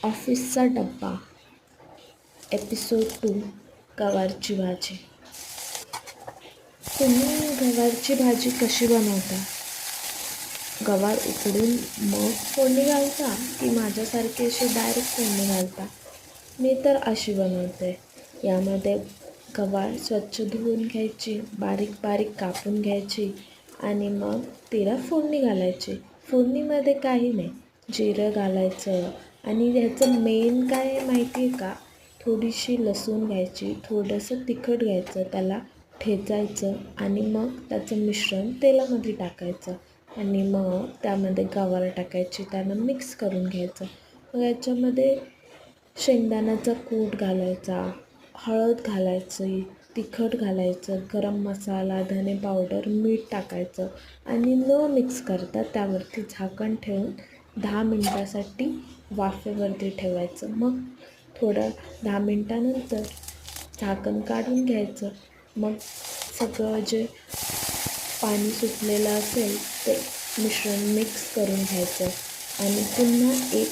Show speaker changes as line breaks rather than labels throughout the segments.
ऑफिसचा डब्बा एपिसोड 2 गवारची भाजी. तुम्ही गवारची भाजी कशी बनवता? गवार उकडून मग फोडणी घालता की माझ्यासारखी अशी डायरेक्ट फोडणी घालता? मी तर अशी बनवते. यामध्ये गवार स्वच्छ धुवून घ्यायची, बारीक बारीक कापून घ्यायची आणि मग तिला फोडणी घालायची. फोडणीमध्ये काही नाही, जिरं घालायचं आणि ह्याचं मेन काय आहे माहिती आहे का? थोडीशी लसूण घ्यायची, थोडंसं तिखट घ्यायचं, त्याला ठेचायचं आणि मग त्याचं मिश्रण तेलामध्ये टाकायचं आणि मग त्यामध्ये गवार टाकायची, त्यांना मिक्स करून घ्यायचं. मग याच्यामध्ये शेंगदाण्याचा कूट घालायचा, हळद घालायची, तिखट घालायचं, गरम मसाला, धने पावडर, मीठ टाकायचं आणि न मिक्स करता त्यावरती झाकण ठेवून 10 मिनटासाठी वाफेवरती ठेवायचं. मग थोडं 10 मिनटानंतर झाकण काढून घ्यायचं. मग सगळं जे पाणी सुटलेलं असेल ते मिश्रण मिक्स करून घ्यायचं आणि पुन्हा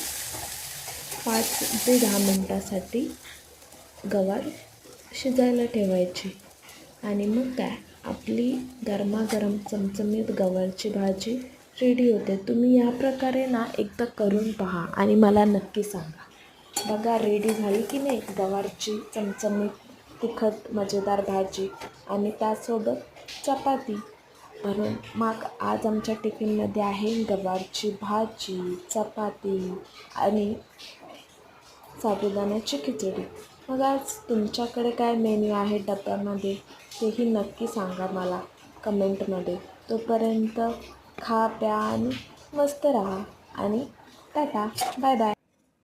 5 ते 10 मिनटासाठी गवार शिजायला ठेवायची आणि मग काय, आपली गरमागरम चमचमीत गवारची भाजी रेडी होते. तुम्ही या प्रकारे ना एकदा करून पहा आणि मला नक्की सांगा. बघा रेडी झाली की नाही गवारची चमचमीत तिखट मजेदार भाजी आणि त्यासोबत चपाती. म्हणून मग आज आमच्या टिफिनमध्ये आहे गवारची भाजी, चपाती आणि साबुदाण्याची खिचडी. मग आज तुमच्याकडे काय मेन्यू आहे डब्यामध्ये तेही नक्की सांगा मला कमेंटमध्ये. तोपर्यंत खा प्या आणि मस्त राहा आणि टाटा, बाय बाय.